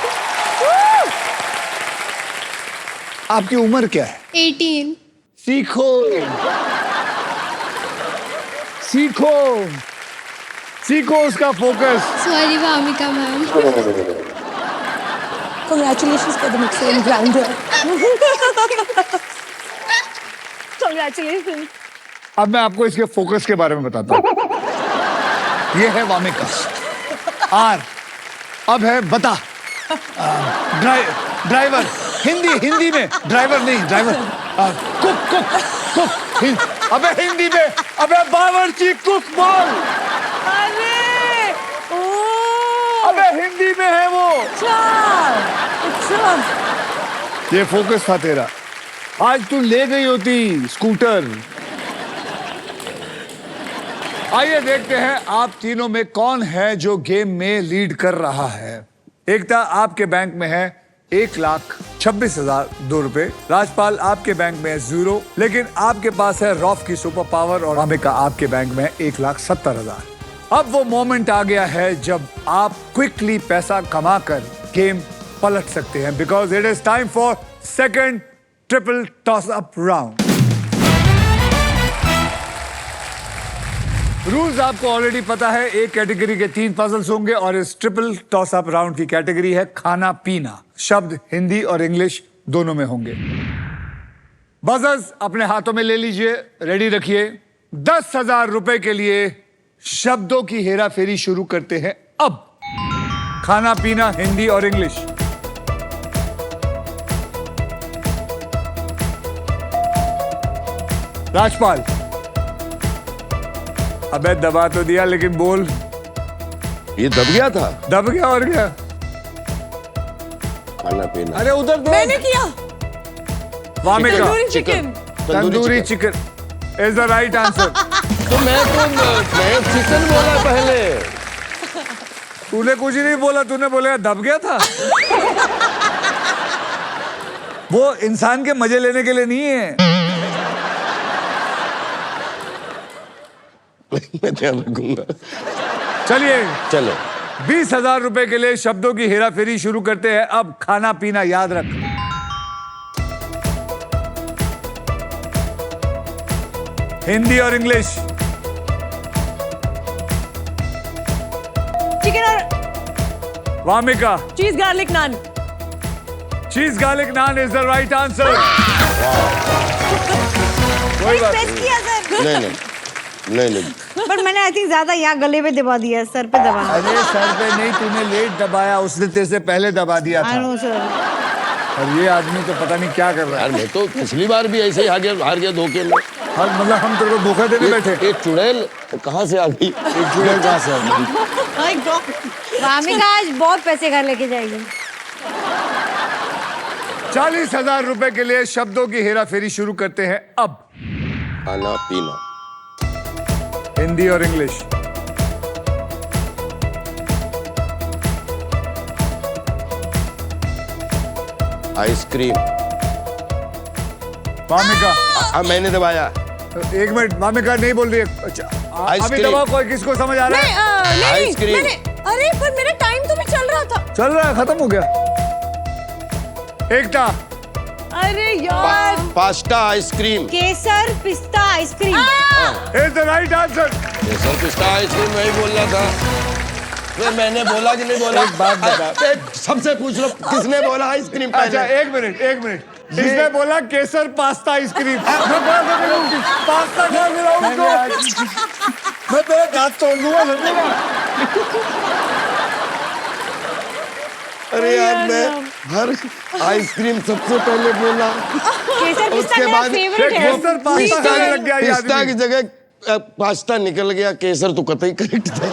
आपकी उम्र क्या है? 18. सीखो, सीखो, सीखो उसका focus. Sorry, Bhamika ma'am. Congratulations for the mixer and grinder. Congratulations. अब मैं आपको इसके फोकस के बारे में बताता हूँ। ये है वामिका। आर। अब है बता। ड्राइवर। हिंदी में ड्राइवर नहीं, ड्राइवर। कुक। अबे हिंदी में, अबे बावर्ची कुक बोल। अरे ओ अबे हिंदी में है वो। अच्छा। ये फोकस था तेरा। आज तू ले गई होती स्कूटर। आइए देखते हैं आप तीनों में कौन है जो गेम में लीड कर रहा है। एकता आपके बैंक में है 1,26,002 राजपाल आपके बैंक में है 0, लेकिन आपके पास है रॉफ की सुपर पावर और वामिका आपके बैंक में है 1,70,000। अब वो मोमेंट आ गया है जब आप क्विकली पैसा कमाकर गेम पलट सकते हैं, because it is time for second triple toss up round. Rules आपको ऑलरेडी पता है। एक कैटेगरी के 3 पजल्स होंगे और इस ट्रिपल टॉस अप राउंड की कैटेगरी है खाना पीना। शब्द हिंदी और इंग्लिश दोनों में होंगे। बजर्स अपने हाथों में ले लीजिए, रेडी रखिए। 10,000 रुपए के लिए शब्दों की हेरा फेरी शुरू करते हैं अब। खाना पीना हिंदी और इंग्लिश। राजपाल, अबे दबा तो दिया लेकिन बोल। ये दब गया था। दब गया और क्या? खाना पीना। अरे उधर दो। मैंने किया। Wamiqa, tandoori chicken. Tandoori chicken is the right answer. तो मैं चिकन बोला पहले। तूने कुछ ही नहीं बोला, तूने बोला दब गया था। वो इंसान के मजे लेने के लिए नहीं है। मैं ध्यान रखूंगा। चलिए चलो 20,000 रुपए के लिए शब्दों की हेरा फेरी शुरू करते हैं अब। खाना पीना याद रख। हिंदी और इंग्लिश। चिकन और वामिका, चीज garlic naan. Cheese garlic naan is the right answer. कोई बात प्रेस नहीं। किया सर। नहीं पर मैंने आई थिंक ज्यादा यहाँ गले पे दबा दिया, सर पे दबाना। अरे सर पे नहीं, तूने लेट दबाया, उसने तेरे से पहले दबा दिया आई था। No sir. और ये आदमी तो पता नहीं क्या कर रहा है। यार मैं तो पिछली बार भी ऐसे ही हार गया धोखे में। हाँ, मतलब हम तेरे को धोखा देने बैठे। एक चुड़ैल कहाँ से आ गई? एक चुड़ैल कहाँ से आ गई? My God. वामिका आज बहुत पैसे घर लेके जाएगी। 40,000 रुपए के लिए शब्दों की हेरा फेरी शुरू करते हैं अब। खाना पीना। हिंदी और इंग्लिश। आइसक्रीम। वामिका, मैंने दबाया। एक मिनट, वामिका नहीं बोल रही है। अच्छा, अभी आइसक्रीम। दबाओ। कोई किसको समझ आ रहा है? नहीं आइसक्रीम। अरे पर मेरा टाइम तो भी चल रहा था। चल रहा है, खत्म हो गया। एकता, अरे यार। Pasta ice cream. केसर पिस्ता ice cream. Is the right answer. Sir पिस्ता आइसक्रीम वही बोलना था। मैंने बोला कि नहीं बोला? एक बात बता। सबसे पूछ लो किसने बोला आइसक्रीम अच्छा पहले? एक मिनट। इसने बोला केसर पास्ता आइसक्रीम। मैं पास्ता खा मिला उसको। मैं तेरा दांत तोड़ दूंगा समझेगा? अरे यार मैं हर आइसक्रीम सबसे पहले बोला। केसर पिस्ता उसके मेरा बाद फेवरेट है। केसर पास्ता खाने लग गया ये पिस्ता आदमी। की जगह पास्ता निकल गया, केसर तो कतई करेक्ट था।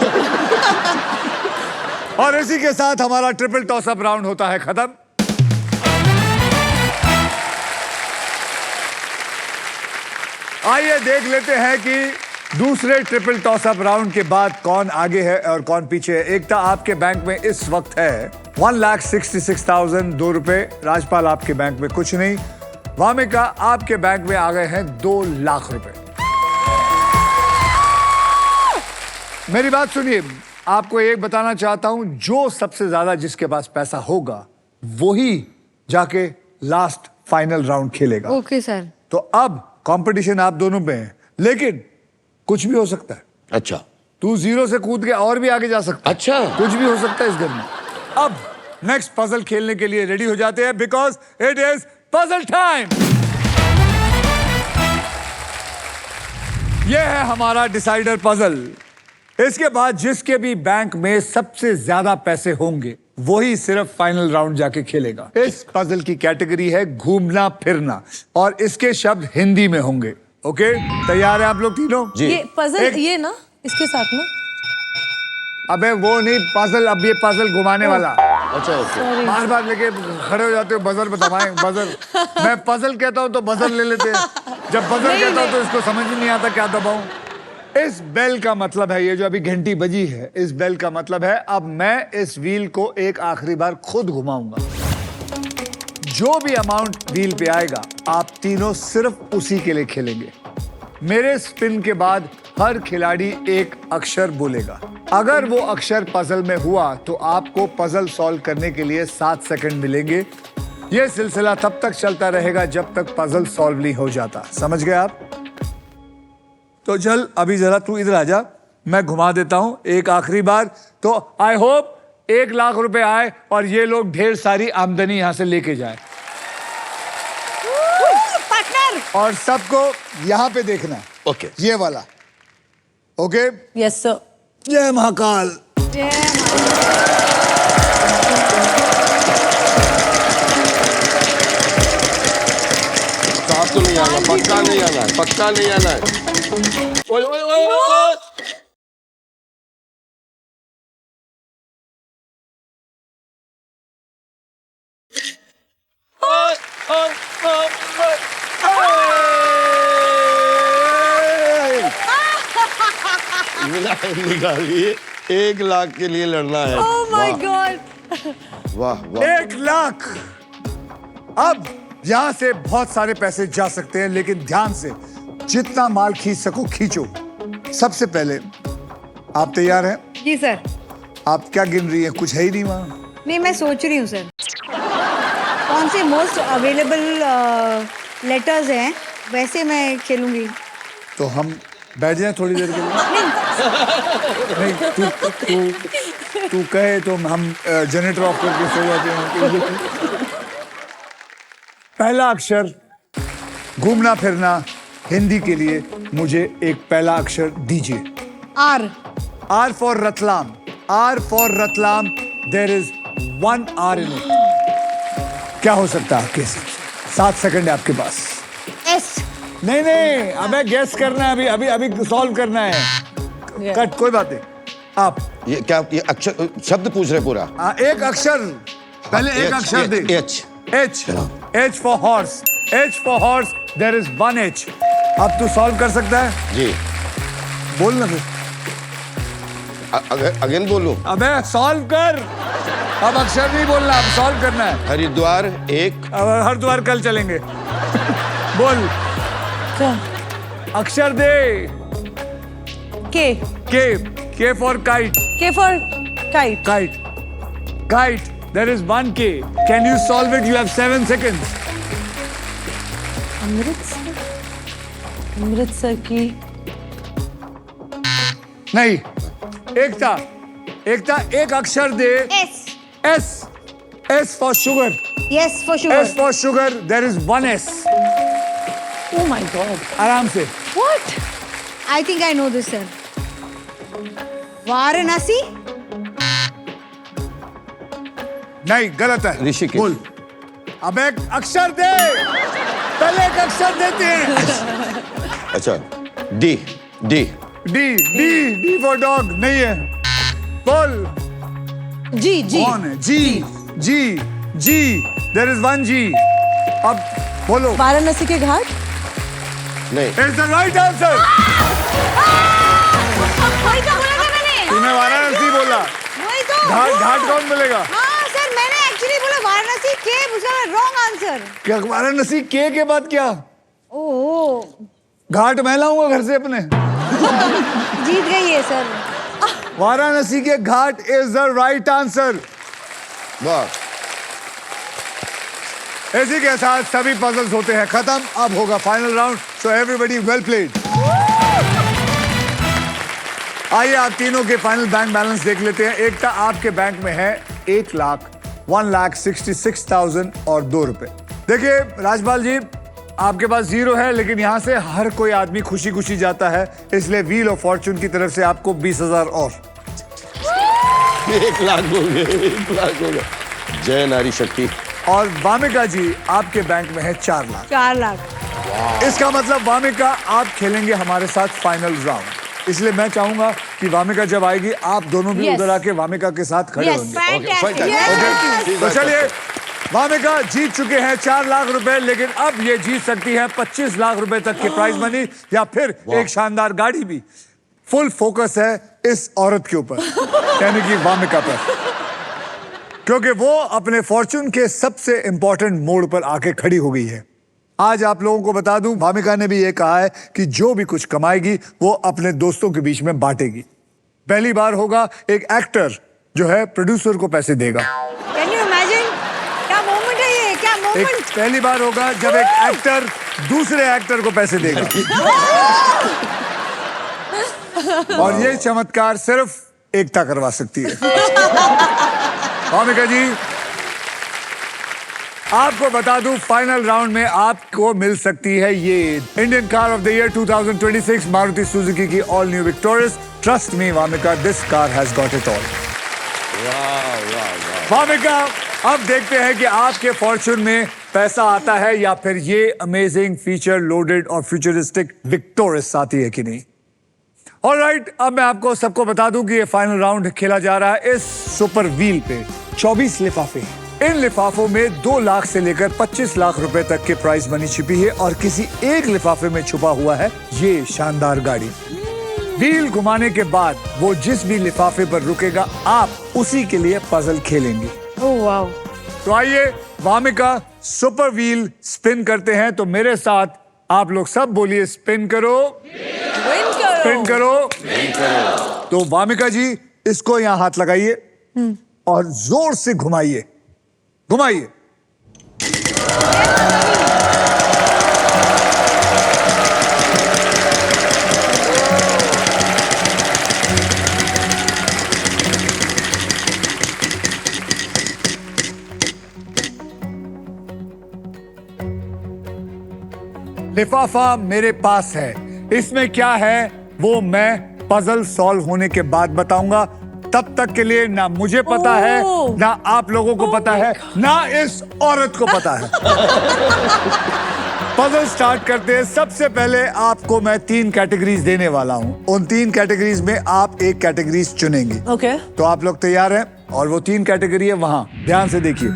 और इसी के साथ हमारा ट्रिपल टॉस अप राउंड होता है खत्म। आइए देख लेते हैं कि दूसरे ट्रिपल टॉस अप राउंड के बाद कौन आगे है और कौन पीछे है। एकता आपके बैंक में इस वक्त है 1,66,002 रुपए। राजपाल आपके बैंक में कुछ नहीं। वामिका आपके बैंक में आ गए हैं 2 लाख रुपए। मेरी बात सुनिए, आपको एक बताना चाहता हूं, जो सबसे ज्यादा जिसके पास पैसा होगा वही जाके लास्ट फाइनल राउंड खेलेगा। Okay sir. तो अब कंपटीशन आप दोनों पे है, लेकिन कुछ भी हो सकता है। अच्छा तू 0 से कूद के और भी आगे जा सकता है। अच्छा। कुछ भी हो सकता है इस गेम में। अब नेक्स्ट पजल खेलने के लिए रेडी हो जाते हैं, because it is puzzle time. ये है हमारा डिसाइडर पजल। इसके बाद जिसके भी बैंक में सबसे ज्यादा पैसे होंगे वही सिर्फ फाइनल राउंड जाके खेलेगा। इस पजल की कैटेगरी है घूमना फिरना और इसके शब्द हिंदी में होंगे। ओके, तैयार है आप लोग तीनों? जी। ये पजल एक- ये ना इसके साथ में अबे वो नहीं पजल, अब ये पजल घुमाने वाला। अच्छा ओके। बार बार लेके खड़े हो जाते हो, बजर बताएं बजर। मैं पजल कहता हूँ तो बजर ले लेते हैं, जब बजर नहीं, कहता हूँ तो नहीं। इसको समझ ही नहीं आता क्या दबाऊं। इस बेल का मतलब है, ये जो अभी घंटी बजी है, इस बेल का मतलब है अब मैं इस व्हील को एक आखिरी बार खुद घुमाऊंगा। जो भी अमाउंट व्हील पे आएगा आप तीनों सिर्फ उसी के लिए खेलेंगे। मेरे स्पिन के बाद हर खिलाड़ी एक अक्षर बोलेगा। अगर वो अक्षर पजल में हुआ तो आपको पजल सॉल्व करने के लिए 7 सेकंड मिलेंगे। ये सिलसिला तब तक चलता रहेगा जब तक पजल सॉल्व नहीं हो जाता। समझ गए आप? तो चल अभी जरा तू इधर आ जा, मैं घुमा देता हूं एक आखिरी बार। तो आई होप 1 लाख रुपए आए और ये लोग ढेर सारी आमदनी यहां से लेके जाए। पार्टनर और सबको यहां पे देखना है, ओके। ये वाला। Okay, yes sir. जय महाकाल। साहब तो नहीं आना, पक्का नहीं आना है, पक्का नहीं आना है। ओए ओए ओए ओए। निकालिए, 1 लाख के लिए लड़ना है। ओह माय गॉड। वाह वाह। 1 लाख। अब यहां से बहुत सारे पैसे जा सकते हैं, लेकिन ध्यान से जितना माल खींच सको खींचो। सबसे पहले आप तैयार हैं? जी सर। आप क्या गिन रही हैं? कुछ है ही नहीं वहां। नहीं, मैं सोच रही हूँ सर कौन से मोस्ट अवेलेबल लेटर्स हैं, वैसे मैं खेलूंगी। तो हम बैठ जाएं थोड़ी देर के लिए? नहीं, तू कहे तो हम जनरेटर ऑफ करके सो जाते हैं। पहला अक्षर घूमना फिरना हिंदी के लिए मुझे एक पहला अक्षर दीजिए। Are. R for Ratlam. R for Ratlam. There is 1 R in it. क्या हो सकता है आपके हिसाब से? 7 सेकंड है आपके पास। एस। नहीं, अबे गेस करना है, अभी सॉल्व करना है। कट, कोई बात नहीं। आप ये क्या, ये अक्षर शब्द पूछ रहे पूरा? एक अक्षर, पहले एक H, अक्षर दे। H. H for horse. H for horse. There is 1 H. अब तू सॉल्व कर सकता है? जी। बोल ना फिर। अगेन बोलूं? अबे सॉल्व कर। अब अक्षर नहीं बोलना, अब सॉल्व करना है। हरिद्वार 1। अब हरिद्वार कल चलेंगे। बोल, अक्षर दे। K for kite. K for kite. Kite. There is 1 K. Can you solve it? You have 7 seconds. Amritsar की नहीं, एकता, एक अक्षर दे। S. S for sugar. Yes for sugar. S for sugar. There is 1 S. Oh my God. आराम से। What? I think I know this sir. Varanasi. नहीं, गलत है। ऋषिकेश। बोल। अब एक अक्षर दे, पहले एक अक्षर देते हैं। अच्छा, D. D for dog। नहीं है। बोल। जी कौन है? G। There is 1 G. अब बोलो। वाराणसी के घाट। नहीं। It's the right answer. वही तो बोला था मैंने। तूने वाराणसी बोला। वही तो। घाट कौन बोलेगा? हाँ सर, मैंने एक्चुअली बोला वाराणसी के, उसका रॉन्ग आंसर। क्या वाराणसी के बाद क्या? ओह, घाट मैं लाऊंगा घर से अपने। जीत गई है सर। वाराणसी के घाट इज द राइट आंसर। वाह। इसी के साथ सभी पजल्स होते हैं खत्म। अब होगा final round, so everybody well played. आइए आप तीनों के फाइनल बैंक बैलेंस देख लेते हैं। एकता, आपके बैंक में है 1,66,000 और 2 रुपए। देखिए राजपाल जी, आपके पास 0 है, लेकिन यहाँ से हर कोई आदमी खुशी खुशी जाता है, इसलिए व्हील ऑफ फॉर्चून की तरफ से आपको 20,000 और। 1 लाख हो गए, 1 लाख हो गए। जय नारी शक्ति। और वामिका जी आपके बैंक में है 4 लाख। 4 लाख। इसका मतलब वामिका आप खेलेंगे हमारे साथ फाइनल राउंड, इसलिए मैं चाहूंगा कि वामिका जब आएगी आप दोनों भी Yes. उधर आके वामिका के साथ खड़े Yes, होंगे। fantastic. Okay, ओके, तो चलिए, वामिका जीत चुके हैं 4 लाख रुपए, लेकिन अब ये जीत सकती है 25 लाख रुपए तक की प्राइज मनी या फिर एक शानदार गाड़ी भी। फुल फोकस है इस औरत के ऊपर, यानी कि वामिका पर, क्योंकि वो अपने फॉर्चून के सबसे इंपॉर्टेंट मोड़ पर आके खड़ी हो गई है। आज आप लोगों को बता दूं, वामिका ने भी ये कहा है कि जो भी कुछ कमाएगी वो अपने दोस्तों के बीच में बांटेगी। पहली बार होगा एक एक्टर जो है प्रोड्यूसर को पैसे देगा। Can you imagine? क्या मोमेंट है ये, क्या एक मोमेंट। पहली बार होगा जब एक एक्टर दूसरे एक्टर को पैसे देगा। और ये चमत्कार सिर्फ एकता करवा सकती है। वामिका जी, आपको बता दूं, फाइनल राउंड में आपको मिल सकती है ये Indian car of the year 2026 Maruti Suzuki की all new Victoris. Trust me Vamika, this car has got it all. Vamika, अब देखते हैं कि आपके फॉर्चून में पैसा आता है या फिर ये अमेजिंग फीचर लोडेड और फ्यूचरिस्टिक विक्टोरियस आती है कि नहीं। ऑलराइट, अब मैं आपको सबको बता दूं कि ये फाइनल राउंड खेला जा रहा है इस सुपर व्हील पे। 24 लिफाफे हैं। इन लिफाफों में 2 लाख से लेकर 25 लाख रुपए तक के प्राइज मनी छिपी है और किसी एक लिफाफे में छुपा हुआ है ये शानदार गाड़ी। व्हील घुमाने के बाद वो जिस भी लिफाफे पर रुकेगा आप उसी के लिए पजल खेलेंगे। Oh wow. तो आइए वामिका, सुपर व्हील स्पिन करते हैं। तो मेरे साथ आप लोग सब बोलिए, स्पिन करो, स्पिन करो। तो वामिका जी, इसको यहां हाथ लगाइए और जोर से घुमाइए, घुमाइए। लिफाफा मेरे पास है, इसमें क्या है वो मैं पजल सॉल्व होने के बाद बताऊंगा। तब तक के लिए ना मुझे पता है, ना आप लोगों को पता है, ना इस औरत को पता है। पजल स्टार्ट करते हैं। सबसे पहले आपको मैं 3 कैटेगरीज देने वाला हूं। उन 3 कैटेगरीज में आप एक कैटेगरीज चुनेंगे। ओके। तो आप लोग तैयार हैं? और वो 3 कैटेगरी है वहां, ध्यान से देखिए।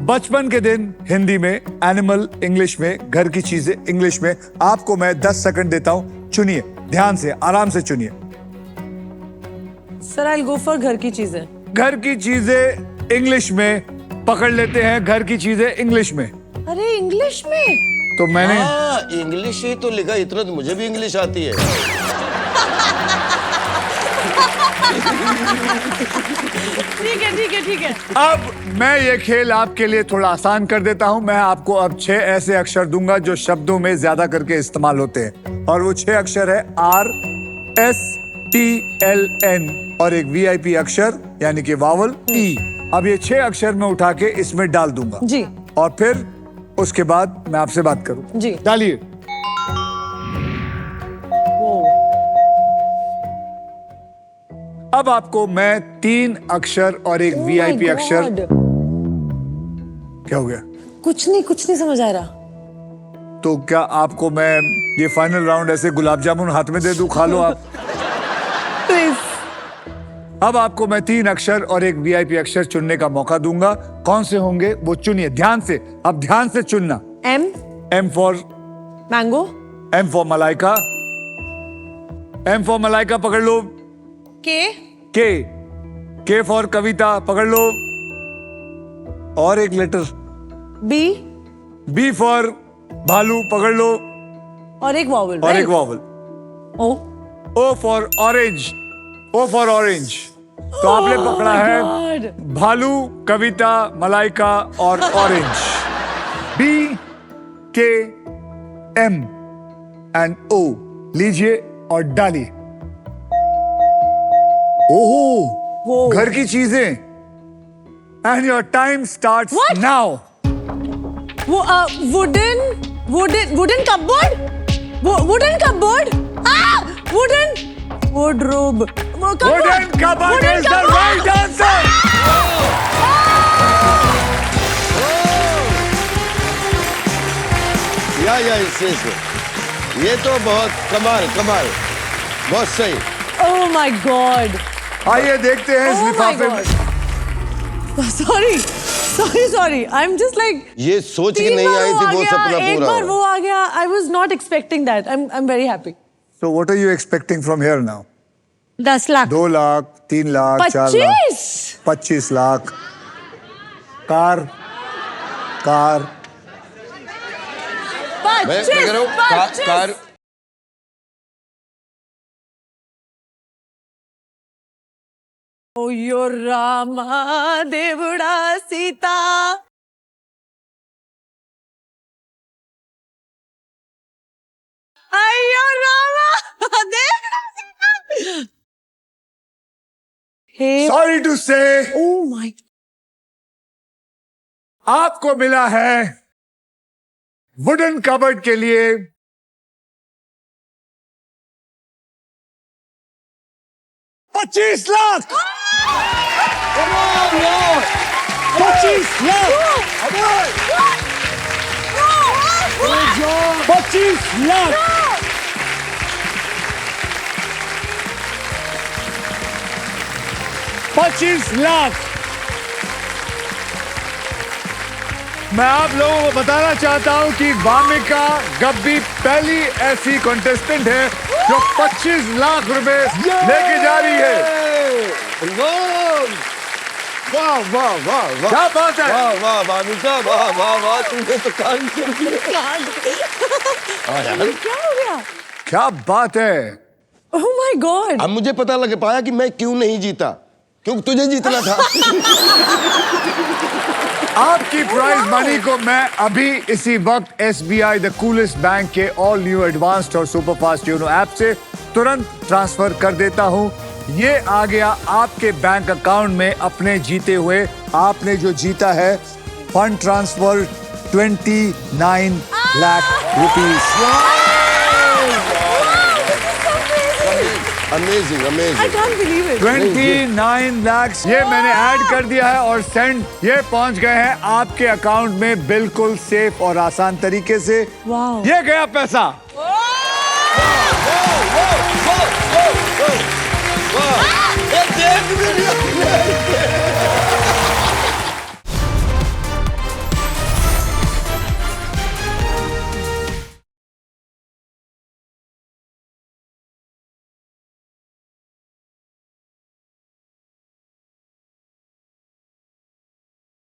बचपन के दिन हिंदी में, एनिमल इंग्लिश में, घर की चीजें इंग्लिश में। आपको मैं 10 सेकंड देता हूं, चुनिए, ध्यान से, आराम से चुनिए। Sir I will go for घर की चीजें। घर की चीजें इंग्लिश में पकड़ लेते हैं, घर की चीजें इंग्लिश में। अरे इंग्लिश में? तो मैंने इंग्लिश ही तो लिखा, इतना तो मुझे भी इंग्लिश आती है। ठीक है ठीक है ठीक है। अब मैं ये खेल आपके लिए थोड़ा आसान कर देता हूं। मैं आपको अब 6 ऐसे अक्षर दूंगा जो शब्दों में ज्यादा करके इस्तेमाल होते हैं, और वो 6 अक्षर है RSTLN और एक VIP अक्षर यानी कि वावल E। अब ये 6 अक्षर मैं उठा के इसमें डाल दूंगा जी। और फिर उसके बाद मैं आपसे बात करूं। जी। डालिए। अब आपको मैं 3 अक्षर और एक Oh VIP my अक्षर। God. क्या हो गया? कुछ नहीं समझ आ रहा। तो क्या आपको मैं ये फाइनल राउंड ऐसे गुलाब जामुन हाथ में दे दूं, खा लो आप? प्लीज। अब आपको मैं 3 अक्षर और एक VIP अक्षर चुनने का मौका दूंगा। कौन से होंगे वो चुनिए ध्यान से। अब ध्यान से चुनना। M for mango. M for Malaika. M for Malaika पकड़ लो। K फॉर कविता पकड़ लो। और एक लेटर। B फॉर भालू पकड़ लो। और एक वॉवल। और एक vowel. O for orange. O for orange. तो आपने पकड़ा है God. भालू, कविता, मलाइका और orange. B, K, M and O लीजिए और डालिए। ओहो, घर की चीजें। And your time starts now. वो wooden cupboard, wooden cupboard, wooden wardrobe, Wooden cupboard is the right answer. या इससे ये तो बहुत कमाल कमाल, बहुत सही। Oh my God! आइए देखते हैं इस Oh my लिफाफे में। God! Sorry. I'm just like. ये सोच के 3 नहीं बार आई वो थी आ वो गया, सपना एक पूरा बार हो। वो आ गया. I was not expecting that. I'm very happy. So what are you expecting from here now? 10 lakh 2 lakh, 3 lakh, 4 lakh, 25. 25 lakh. Car मैं कह रहा हूँ कार ओ यो रामा देवड़ा सीता. अयो रामा देवड़ा Sita. Hey, sorry to say oh my. आपको मिला है वुडन कबर्ड के लिए 25 लाख। 25 लाख 25 लाख 25 लाख। मैं आप लोगों को बताना चाहता हूं कि वामिका गब्बी पहली ऐसी कॉन्टेस्टेंट है जो 25 लाख रुपए लेके जा रही है। वाह वाह वाह वाह, क्या बात है? वाह वाह वामिका, वाह वाह वाह, तुमने तो कान कर दिया। क्या हो गया? क्या बात है? Oh my God. अब मुझे पता लग पाया कि मैं क्यों नहीं जीता, क्योंकि तुझे जीतना था। आपकी प्राइज मनी को मैं अभी इसी वक्त SBI द कूलेस्ट बैंक के ऑल न्यू एडवांस्ड और सुपरफास्ट योनो ऐप से तुरंत ट्रांसफर कर देता हूं। ये आ गया आपके बैंक अकाउंट में अपने जीते हुए। आपने जो जीता है fund transfer 29 lakh rupees. Amazing I amazing. can't believe it. 29 lakh ये मैंने ऐड कर दिया है और सेंड ये पहुंच गए हैं आपके अकाउंट में बिल्कुल सेफ और आसान तरीके से। Wow. ये गया पैसा।